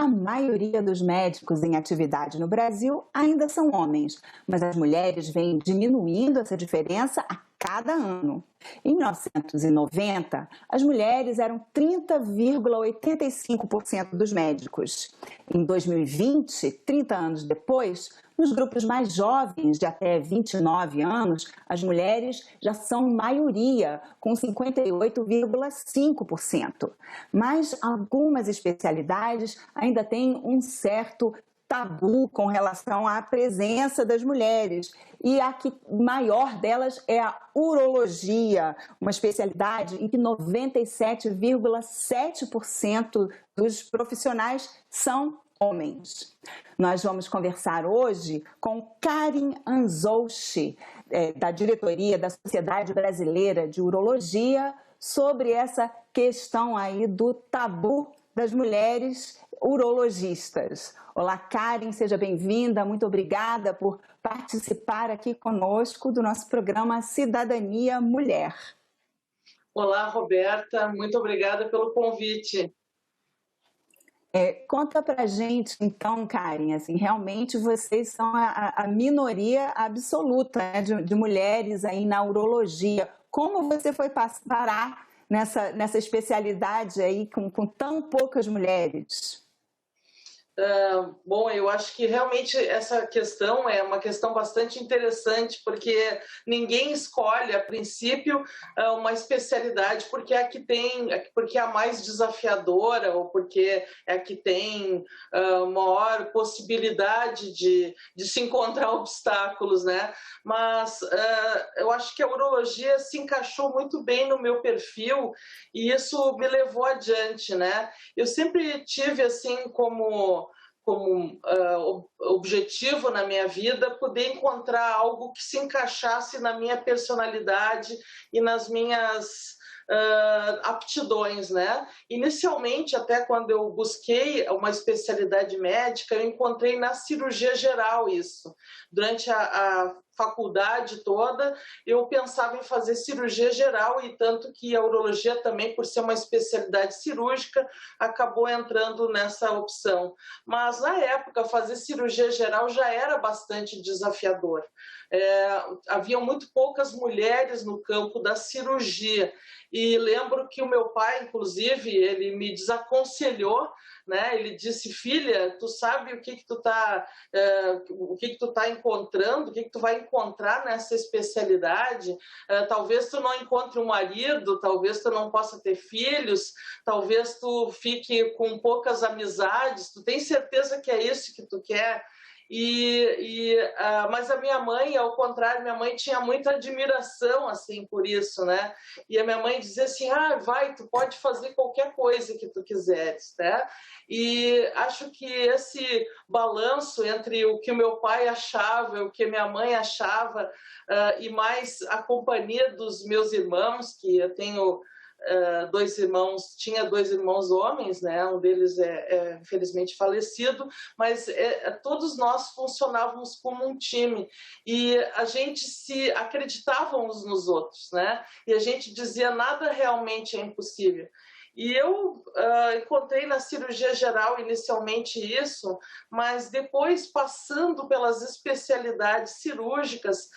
A maioria dos médicos em atividade no Brasil ainda são homens, mas as mulheres vêm diminuindo essa diferença a cada ano. Em 1990, as mulheres eram 30,85% dos médicos. Em 2020, 30 anos depois, nos grupos mais jovens, de até 29 anos, as mulheres já são maioria, com 58,5%. Mas algumas especialidades ainda têm um certo tabu com relação à presença das mulheres. E a que maior delas é a urologia, uma especialidade em que 97,7% dos profissionais são homens. Nós vamos conversar hoje com Karin Anzouchi, da diretoria da Sociedade Brasileira de Urologia, sobre essa questão aí do tabu das mulheres urologistas. Olá, Karin, seja bem-vinda, muito obrigada por participar aqui conosco do nosso programa Cidadania Mulher. Olá, Roberta, muito obrigada pelo convite. Conta pra gente, então, Karin, assim, realmente vocês são a minoria absoluta, né, de mulheres aí na urologia. Como você foi parar nessa especialidade aí com tão poucas mulheres? Bom, eu acho que realmente essa questão é uma questão bastante interessante, porque ninguém escolhe, a princípio, uma especialidade porque é a que tem, porque é a mais desafiadora, ou porque é a que tem maior possibilidade de se encontrar obstáculos, né? Mas eu acho que a urologia se encaixou muito bem no meu perfil e isso me levou adiante, né? Eu sempre tive, assim, como objetivo na minha vida, poder encontrar algo que se encaixasse na minha personalidade e nas minhas aptidões, né? Inicialmente, até quando eu busquei uma especialidade médica, eu encontrei na cirurgia geral isso. Durante a faculdade toda, eu pensava em fazer cirurgia geral, e tanto que a urologia também, por ser uma especialidade cirúrgica, acabou entrando nessa opção. Mas na época, fazer cirurgia geral já era bastante desafiador. Havia muito poucas mulheres no campo da cirurgia, e lembro que o meu pai, inclusive, ele me desaconselhou, né? Ele disse: filha, tu sabe o que tu tá encontrando, o que tu vai encontrar nessa especialidade? Talvez tu não encontre um marido, talvez tu não possa ter filhos, talvez tu fique com poucas amizades. Tu tem certeza que é isso que tu quer? Mas a minha mãe, ao contrário, minha mãe tinha muita admiração, assim, por isso, né? E a minha mãe dizia assim: vai, tu pode fazer qualquer coisa que tu quiseres, né? E acho que esse balanço entre o que o meu pai achava, o que a minha mãe achava, e mais a companhia dos meus irmãos, que eu tenho tinha dois irmãos homens, né? Um deles é infelizmente falecido, mas todos nós funcionávamos como um time, e a gente se acreditava uns nos outros, né? E a gente dizia: nada realmente é impossível. E eu encontrei na cirurgia geral inicialmente isso, mas depois, passando pelas especialidades cirúrgicas,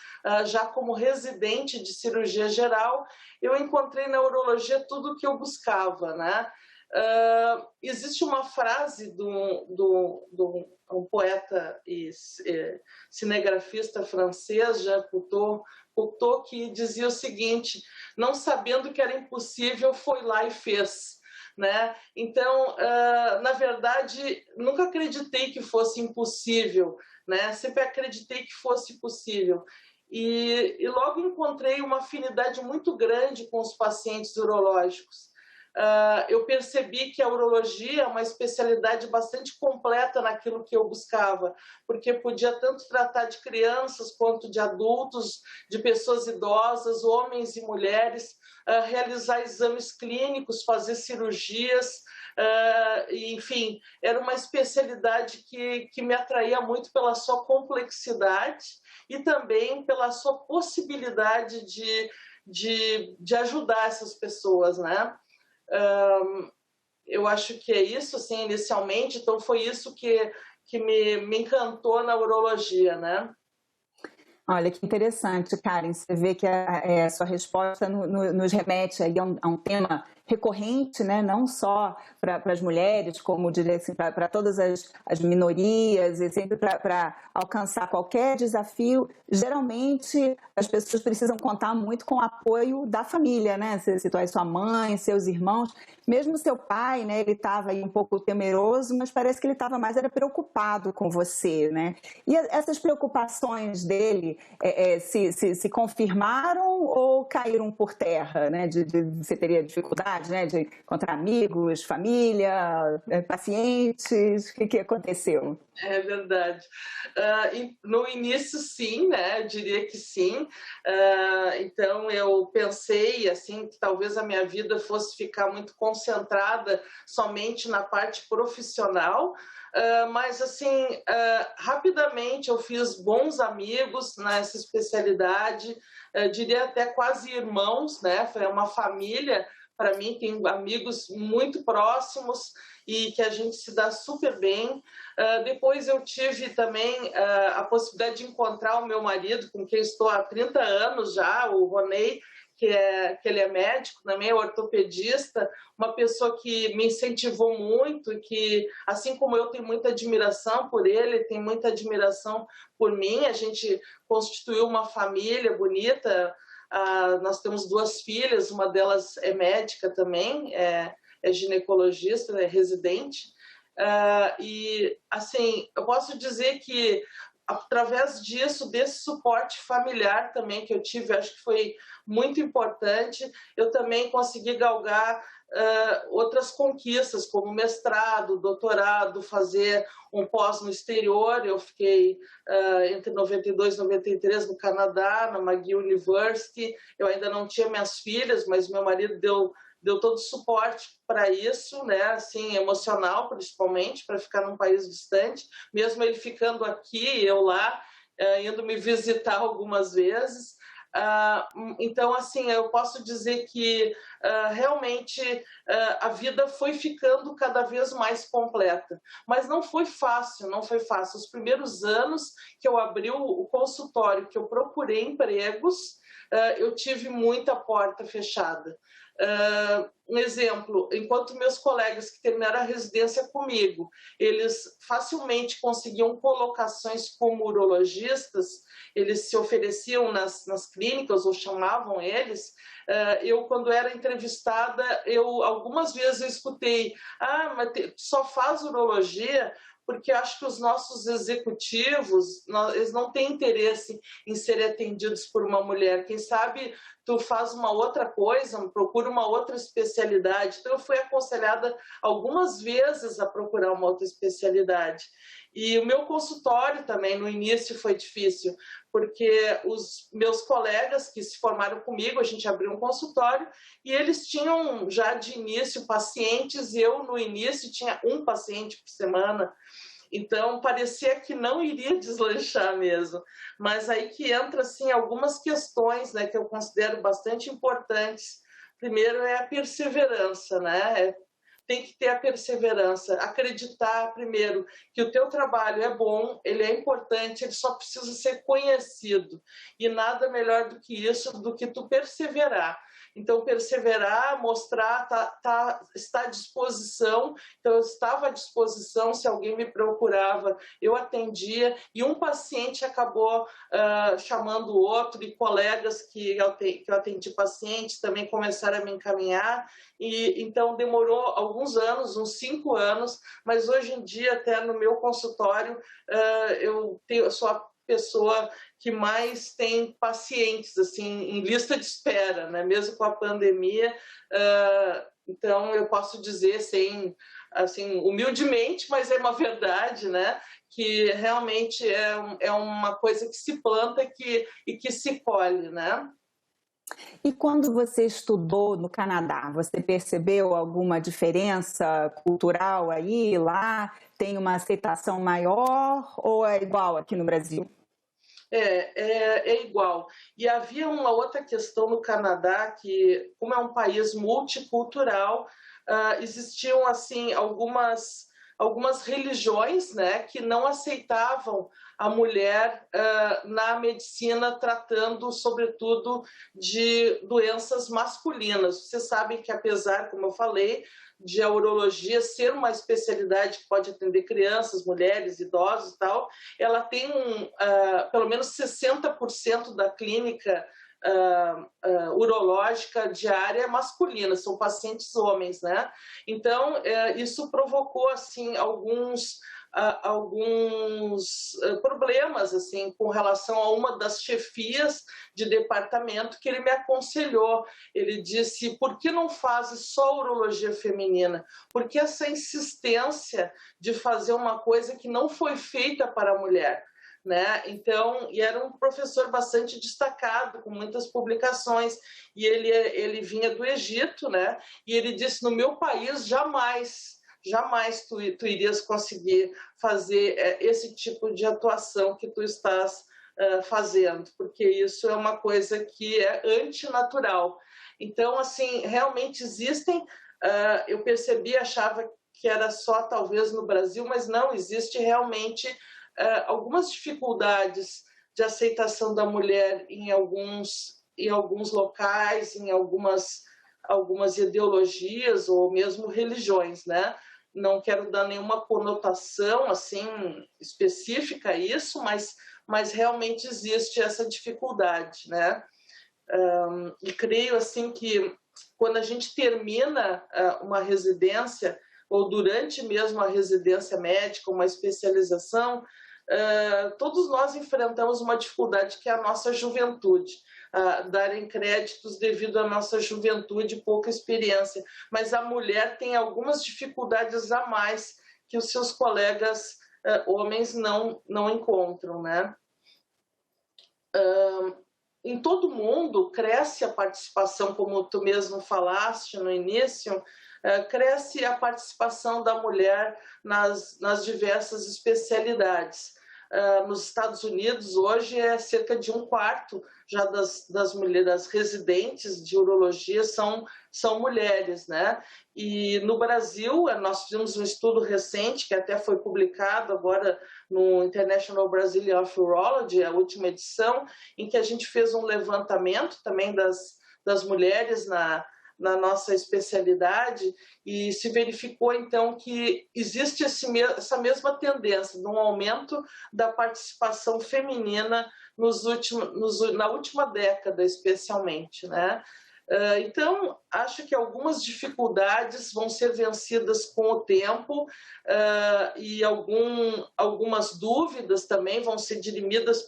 já como residente de cirurgia geral, eu encontrei na urologia tudo o que eu buscava, né? Existe uma frase de um poeta e cinegrafista francês, Jean Cocteau, que dizia o seguinte: não sabendo que era impossível, foi lá e fez. Né? Então, na verdade, nunca acreditei que fosse impossível, né? Sempre acreditei que fosse possível. E logo encontrei uma afinidade muito grande com os pacientes urológicos. Eu percebi que a urologia é uma especialidade bastante completa naquilo que eu buscava, porque podia tanto tratar de crianças quanto de adultos, de pessoas idosas, homens e mulheres, realizar exames clínicos, fazer cirurgias, enfim, era uma especialidade que me atraía muito pela sua complexidade e também pela sua possibilidade de ajudar essas pessoas, né? eu acho que é isso, assim, inicialmente, então foi isso que me encantou na urologia, né? Olha, que interessante, Karen. Você vê que a sua resposta nos remete aí a um tema recorrente, né? Não só para as mulheres, como diria assim, para todas as minorias, e sempre para alcançar qualquer desafio. Geralmente, as pessoas precisam contar muito com o apoio da família, né? Você citou aí sua mãe, seus irmãos. Mesmo seu pai, né? Ele estava aí um pouco temeroso, mas parece que ele estava mais era preocupado com você, né? E essas preocupações dele se confirmaram ou caíram por terra, né? Você teria dificuldade, né? De encontrar amigos, família, pacientes? O que aconteceu? É verdade. No início, sim, né? Eu diria que sim. Então, eu pensei assim que talvez a minha vida fosse ficar muito concentrada somente na parte profissional, mas assim, rapidamente eu fiz bons amigos nessa especialidade, diria até quase irmãos, né? Foi uma família. Para mim, tenho amigos muito próximos e que a gente se dá super bem. Depois eu tive também a possibilidade de encontrar o meu marido, com quem estou há 30 anos já, o Ronei, que ele é médico também, é ortopedista, uma pessoa que me incentivou muito, que, assim como eu tenho muita admiração por ele, tem muita admiração por mim. A gente constituiu uma família bonita. Nós temos 2 filhas, uma delas é médica também, é ginecologista, é residente. E, assim, eu posso dizer que, através disso, desse suporte familiar também que eu tive, acho que foi muito importante, eu também consegui galgar outras conquistas, como mestrado, doutorado, fazer um pós no exterior. Eu fiquei entre 92 e 93 no Canadá, na McGill University. Eu ainda não tinha minhas filhas, mas meu marido deu todo o suporte para isso, né? Assim, emocional, principalmente, para ficar num país distante, mesmo ele ficando aqui, eu lá, indo me visitar algumas vezes. Então, assim, eu posso dizer que realmente a vida foi ficando cada vez mais completa, mas não foi fácil, não foi fácil. Os primeiros anos que eu abri o consultório, que eu procurei empregos, eu tive muita porta fechada. Um exemplo, enquanto meus colegas que terminaram a residência comigo, eles facilmente conseguiam colocações como urologistas, eles se ofereciam nas clínicas ou chamavam eles. Eu, quando era entrevistada, algumas vezes eu escutei: mas só faz urologia? Porque acho que os nossos executivos, eles não têm interesse em serem atendidos por uma mulher. Quem sabe tu faz uma outra coisa, procura uma outra especialidade. Então, eu fui aconselhada algumas vezes a procurar uma outra especialidade. E o meu consultório também, no início, foi difícil, porque os meus colegas que se formaram comigo, a gente abriu um consultório, e eles tinham já de início pacientes. Eu, no início, tinha um paciente por semana. Então, parecia que não iria deslanchar mesmo. Mas aí que entra, assim, algumas questões, né, que eu considero bastante importantes. Primeiro é a perseverança, né? Tem que ter a perseverança, acreditar, primeiro, que o teu trabalho é bom, ele é importante, ele só precisa ser conhecido. E nada melhor do que isso, do que tu perseverar. Então, perseverar, mostrar, estar à disposição. Então, eu estava à disposição, se alguém me procurava, eu atendia, e um paciente acabou chamando o outro, e colegas que eu atendi pacientes também começaram a me encaminhar, e então demorou alguns anos, uns 5 anos, mas hoje em dia, até no meu consultório, eu sou a pessoa que mais tem pacientes, assim, em lista de espera, né? Mesmo com a pandemia. Então, eu posso dizer, assim, humildemente, mas é uma verdade, né? Que realmente é uma coisa que se planta e que se colhe, né? E quando você estudou no Canadá, você percebeu alguma diferença cultural aí, lá? Tem uma aceitação maior ou é igual aqui no Brasil? É igual. E havia uma outra questão no Canadá, que, como é um país multicultural, existiam assim algumas religiões, né, que não aceitavam a mulher na medicina, tratando, sobretudo, de doenças masculinas. Vocês sabem que, apesar, como eu falei, de a urologia ser uma especialidade que pode atender crianças, mulheres, idosos e tal, ela tem pelo menos 60% da clínica urológica diária masculina, são pacientes homens, né? Então, isso provocou, assim, alguns problemas, assim, com relação a uma das chefias de departamento que ele me aconselhou. Ele disse: por que não fazes só urologia feminina? Por que essa insistência de fazer uma coisa que não foi feita para a mulher? Né? Então, e era um professor bastante destacado, com muitas publicações, e ele vinha do Egito, né? E ele disse: no meu país jamais tu irias conseguir fazer esse tipo de atuação que tu estás fazendo, porque isso é uma coisa que é antinatural. Então, assim, realmente existem, eu percebi, achava que era só talvez no Brasil, mas não, existe realmente algumas dificuldades de aceitação da mulher em alguns locais, em algumas ideologias ou mesmo religiões, né? Não quero dar nenhuma conotação assim específica a isso, mas realmente existe essa dificuldade, né? E creio assim que quando a gente termina uma residência ou durante mesmo a residência médica, uma especialização, todos nós enfrentamos uma dificuldade que é a nossa juventude. Darem créditos devido à nossa juventude e pouca experiência. Mas a mulher tem algumas dificuldades a mais que os seus colegas homens não encontram, né? Em todo mundo cresce a participação, como tu mesmo falaste no início, cresce a participação da mulher nas diversas especialidades. Nos Estados Unidos, hoje, é cerca de 1/4 já das mulheres residentes de urologia são mulheres, né? E no Brasil, nós tivemos um estudo recente, que até foi publicado agora no International Brazilian of Urology, a última edição, em que a gente fez um levantamento também das mulheres na nossa especialidade, e se verificou então que existe essa mesma tendência de um aumento da participação feminina na última década, especialmente, né? Então, acho que algumas dificuldades vão ser vencidas com o tempo, e algumas dúvidas também vão ser dirimidas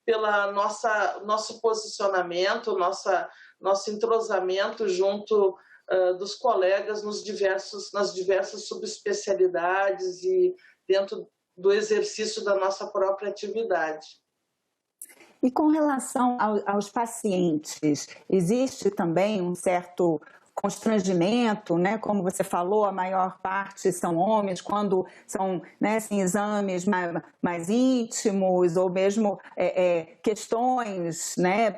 pela nosso posicionamento, nosso entrosamento junto dos colegas nas diversas subespecialidades e dentro do exercício da nossa própria atividade. E com relação aos pacientes, existe também um certo constrangimento, né? Como você falou, a maior parte são homens, quando são, né, assim, exames mais íntimos ou mesmo questões, né?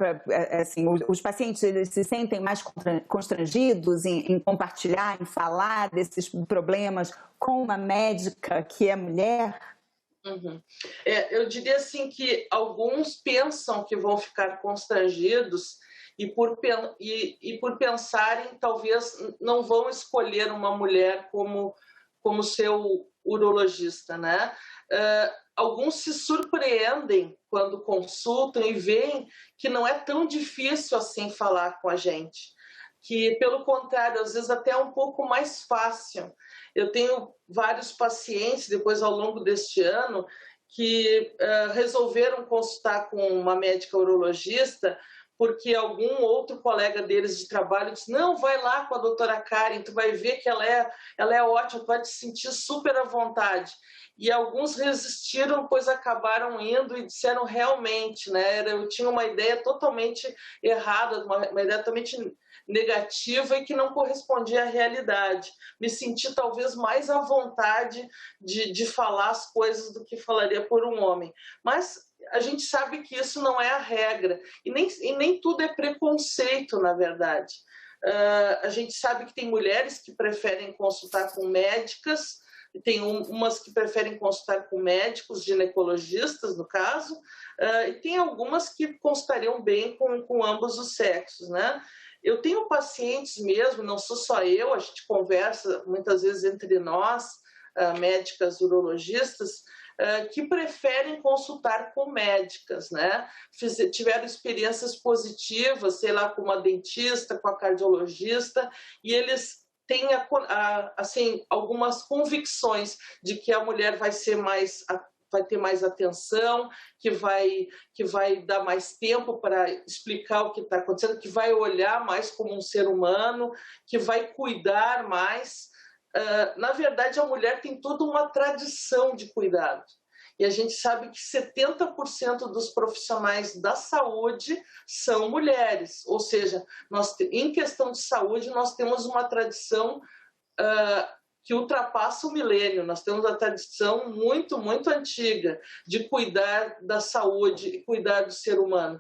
Assim, os pacientes, eles se sentem mais constrangidos em compartilhar, em falar desses problemas com uma médica que é mulher? Uhum. Eu diria assim que alguns pensam que vão ficar constrangidos e por pensarem talvez não vão escolher uma mulher como seu urologista, né? Alguns se surpreendem quando consultam e veem que não é tão difícil assim falar com a gente, que pelo contrário, às vezes até é um pouco mais fácil. Eu tenho vários pacientes, depois ao longo deste ano, que resolveram consultar com uma médica urologista porque algum outro colega deles de trabalho disse: não, vai lá com a doutora Karen, tu vai ver que ela é ótima, tu vai te sentir super à vontade. E alguns resistiram, pois acabaram indo e disseram realmente, né? Eu tinha uma ideia totalmente errada, uma ideia totalmente negativa e que não correspondia à realidade. Me senti talvez mais à vontade de falar as coisas do que falaria por um homem. Mas a gente sabe que isso não é a regra e nem tudo é preconceito, na verdade. A gente sabe que tem mulheres que preferem consultar com médicas, e tem umas que preferem consultar com médicos, ginecologistas, no caso, e tem algumas que consultariam bem com ambos os sexos, né? Eu tenho pacientes mesmo, não sou só eu, a gente conversa muitas vezes entre nós, médicas urologistas, que preferem consultar com médicas, né? Tiveram experiências positivas, sei lá, com uma dentista, com a cardiologista, e eles têm assim, algumas convicções de que a mulher vai ter mais atenção, que vai dar mais tempo para explicar o que está acontecendo, que vai olhar mais como um ser humano, que vai cuidar mais. Na verdade, a mulher tem toda uma tradição de cuidado. E a gente sabe que 70% dos profissionais da saúde são mulheres. Ou seja, em questão de saúde, nós temos uma tradição que ultrapassa o milênio. Nós temos uma tradição muito, muito antiga de cuidar da saúde e cuidar do ser humano.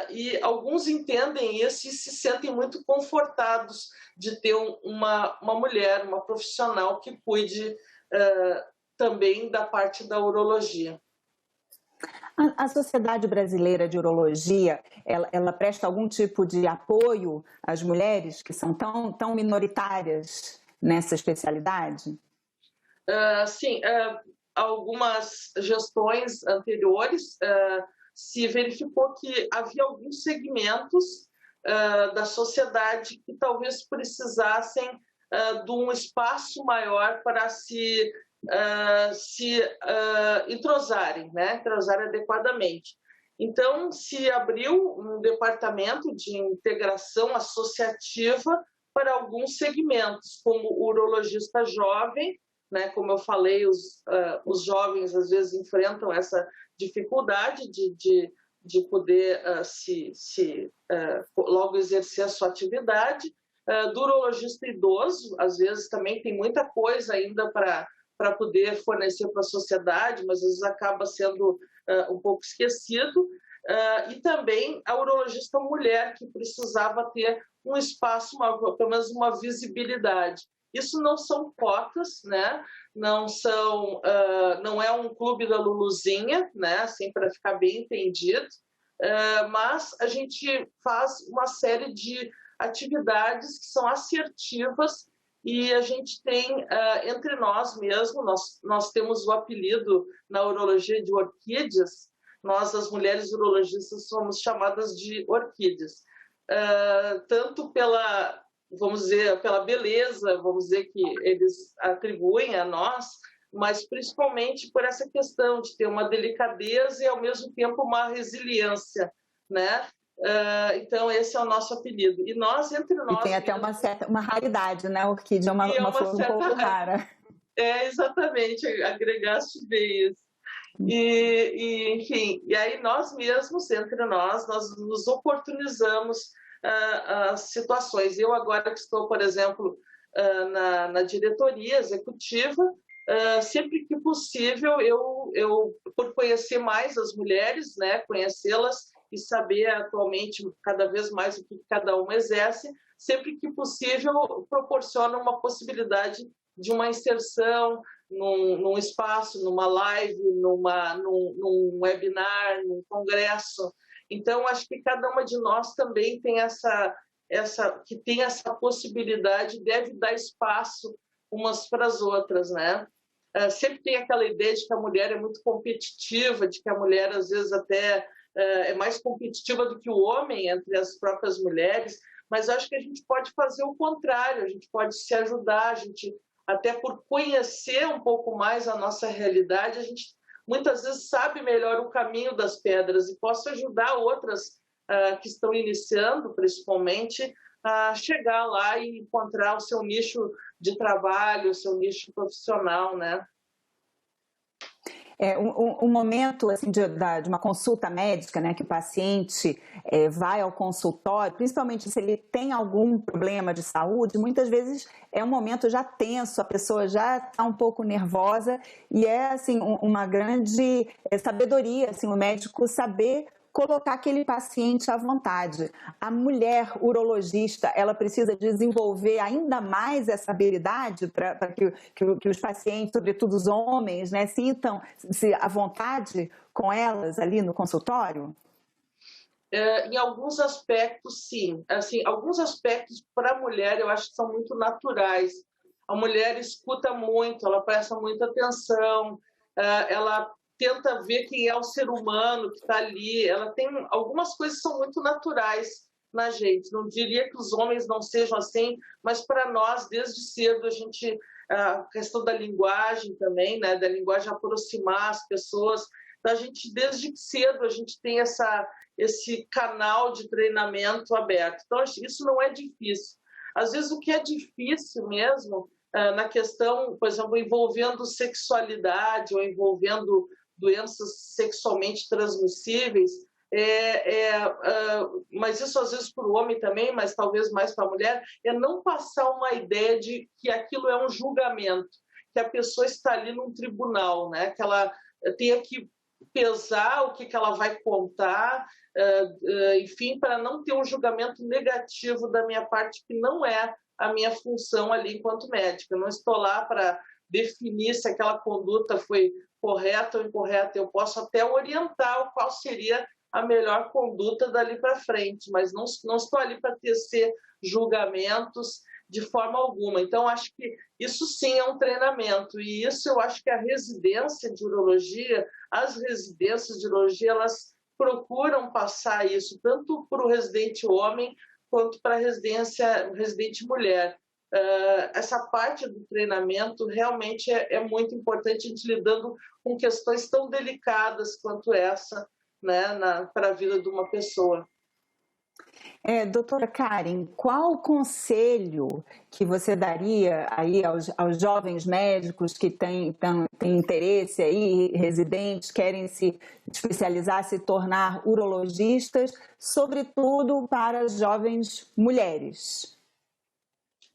E alguns entendem isso e se sentem muito confortados de ter uma mulher, uma profissional que cuide também da parte da urologia. A Sociedade Brasileira de Urologia, ela presta algum tipo de apoio às mulheres que são tão minoritárias nessa especialidade? Sim, algumas gestões anteriores se verificou que havia alguns segmentos da sociedade que talvez precisassem de um espaço maior para se entrosarem, né? Entrosarem adequadamente. Então, se abriu um departamento de integração associativa para alguns segmentos, como o urologista jovem, né? Como eu falei, os jovens às vezes enfrentam essa dificuldade de poder logo exercer a sua atividade. Do urologista idoso, às vezes também tem muita coisa ainda para poder fornecer para a sociedade, mas às vezes acaba sendo um pouco esquecido. E também a urologista mulher, que precisava ter um espaço, pelo menos uma visibilidade. Isso não são cotas, né? Não é um clube da Luluzinha, né? Assim, para ficar bem entendido, mas a gente faz uma série de atividades que são assertivas e a gente tem, entre nós mesmo, nós temos o apelido na urologia de orquídeas. Nós, as mulheres urologistas, somos chamadas de orquídeas, tanto pela, vamos dizer, pela beleza, vamos dizer, que eles atribuem a nós, mas principalmente por essa questão de ter uma delicadeza e, ao mesmo tempo, uma resiliência, né? Então, esse é o nosso apelido. E nós, entre nós... E tem até uma raridade, né? A orquídea é uma flor um pouco rara. Exatamente, agregaste bem isso. Enfim, e aí nós mesmos, entre nós nos oportunizamos as situações. Eu agora que estou, por exemplo, na diretoria executiva, sempre que possível, eu por conhecer mais as mulheres, né, conhecê-las e saber atualmente cada vez mais o que cada uma exerce, sempre que possível proporciona uma possibilidade de uma inserção num espaço, numa live, num webinar, num congresso. Então, acho que cada uma de nós também tem essa possibilidade, deve dar espaço umas para as outras, né? Sempre tem aquela ideia de que a mulher é muito competitiva, de que a mulher, às vezes, até é mais competitiva do que o homem entre as próprias mulheres, mas acho que a gente pode fazer o contrário, a gente pode se ajudar, a gente, até por conhecer um pouco mais a nossa realidade, a gente muitas vezes sabe melhor o caminho das pedras e posso ajudar outras que estão iniciando, principalmente, a chegar lá e encontrar o seu nicho de trabalho, o seu nicho profissional, né? Um momento assim, de uma consulta médica, né, que o paciente vai ao consultório, principalmente se ele tem algum problema de saúde, muitas vezes é um momento já tenso, a pessoa já está um pouco nervosa e é assim, uma grande sabedoria, assim, o médico saber colocar aquele paciente à vontade. A mulher urologista, ela precisa desenvolver ainda mais essa habilidade para que os pacientes, sobretudo os homens, né, sintam-se à vontade com elas ali no consultório? Em alguns aspectos, sim. Assim, alguns aspectos para a mulher eu acho que são muito naturais. A mulher escuta muito, ela presta muita atenção, ela tenta ver quem é o ser humano que está ali. Ela tem algumas coisas que são muito naturais na gente. Não diria que os homens não sejam assim, mas para nós, desde cedo, a questão da linguagem também, né, da linguagem aproximar as pessoas, a gente desde cedo a gente tem esse canal de treinamento aberto. Então isso não é difícil. Às vezes o que é difícil mesmo na questão, por exemplo, envolvendo sexualidade ou envolvendo doenças sexualmente transmissíveis, mas isso às vezes para o homem também, mas talvez mais para a mulher, é não passar uma ideia de que aquilo é um julgamento, que a pessoa está ali num tribunal, né? Que ela tenha que pesar o que ela vai contar, enfim, para não ter um julgamento negativo da minha parte, que não é a minha função ali enquanto médica. Eu não estou lá para definir se aquela conduta foi correta ou incorreta. Eu posso até orientar qual seria a melhor conduta dali para frente, mas não estou ali para tecer julgamentos de forma alguma. Então, acho que isso sim é um treinamento, e isso eu acho que a residência de urologia, as residências de urologia, elas procuram passar isso, tanto para o residente homem, quanto para a residente mulher. Essa parte do treinamento realmente é muito importante, a gente lidando com questões tão delicadas quanto essa, né, para a vida de uma pessoa. Doutora Karen, qual o conselho que você daria aí aos jovens médicos que têm interesse aí, residentes, querem se especializar, se tornar urologistas, sobretudo para as jovens mulheres?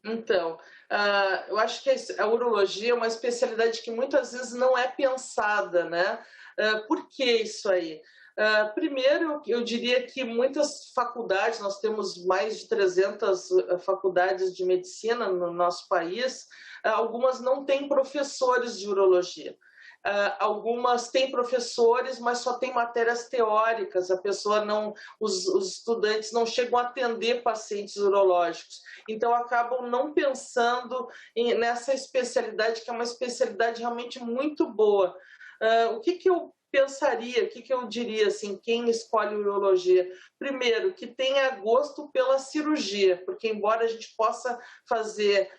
Então, eu acho que a urologia é uma especialidade que muitas vezes não é pensada, né? Por que isso aí? Primeiro, eu diria que muitas faculdades, nós temos mais de 300 faculdades de medicina no nosso país, algumas não têm professores de urologia. Algumas têm professores, mas só têm matérias teóricas, os estudantes não chegam a atender pacientes urológicos, então acabam não pensando nessa especialidade, que é uma especialidade realmente muito boa. O que eu pensaria, o que eu diria, assim, quem escolhe urologia? Primeiro, que tenha gosto pela cirurgia, porque embora a gente possa fazer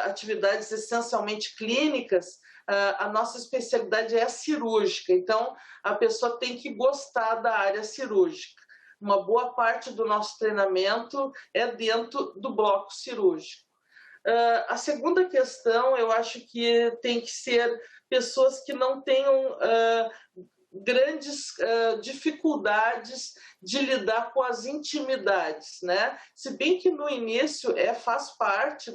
atividades essencialmente clínicas, a nossa especialidade é a cirúrgica, então a pessoa tem que gostar da área cirúrgica. Uma boa parte do nosso treinamento é dentro do bloco cirúrgico. A segunda questão, eu acho que tem que ser pessoas que não tenham grandes dificuldades de lidar com as intimidades, né? Se bem que no início faz parte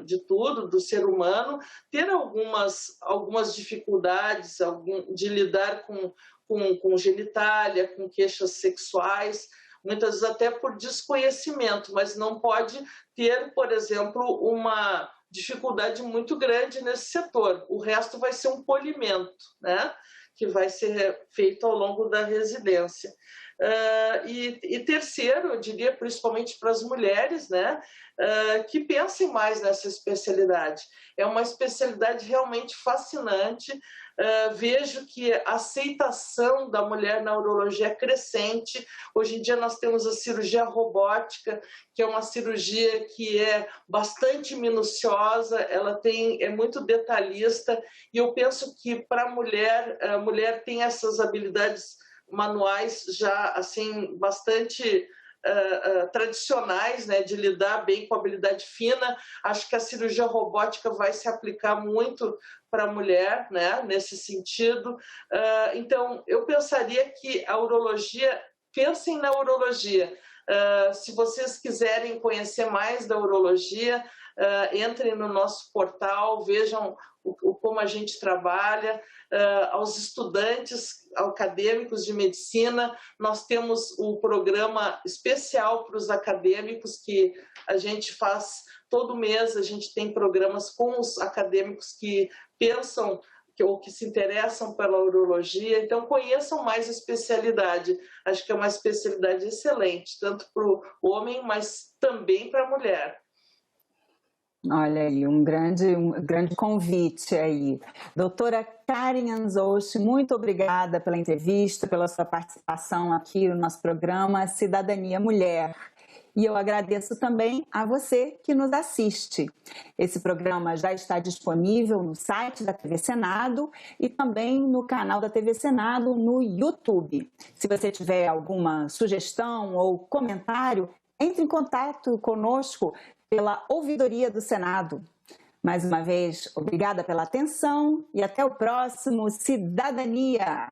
de tudo, do ser humano, ter algumas dificuldades de lidar com genitália, com queixas sexuais, muitas vezes até por desconhecimento, mas não pode ter, por exemplo, uma dificuldade muito grande nesse setor. O resto vai ser um polimento, né? Que vai ser feito ao longo da residência. E terceiro, eu diria principalmente para as mulheres, né, que pensem mais nessa especialidade. É uma especialidade realmente fascinante. Vejo que a aceitação da mulher na urologia é crescente. Hoje em dia nós temos a cirurgia robótica, que é uma cirurgia que é bastante minuciosa, é muito detalhista, e eu penso que para a mulher tem essas habilidades manuais já assim bastante tradicionais, né, de lidar bem com a habilidade fina. Acho que a cirurgia robótica vai se aplicar muito para a mulher, né, nesse sentido. Então, eu pensaria que a urologia, pensem na urologia. Se vocês quiserem conhecer mais da urologia, entrem no nosso portal, vejam como a gente trabalha. Aos estudantes acadêmicos de medicina, nós temos um programa especial para os acadêmicos que a gente faz todo mês. A gente tem programas com os acadêmicos que pensam ou que se interessam pela urologia. Então, conheçam mais a especialidade. Acho que é uma especialidade excelente, tanto para o homem, mas também para a mulher. Olha aí, um grande convite aí. Doutora Karen Anzoushi, muito obrigada pela entrevista, pela sua participação aqui no nosso programa Cidadania Mulher. E eu agradeço também a você que nos assiste. Esse programa já está disponível no site da TV Senado e também no canal da TV Senado no YouTube. Se você tiver alguma sugestão ou comentário, entre em contato conosco pela Ouvidoria do Senado. Mais uma vez, obrigada pela atenção e até o próximo Cidadania!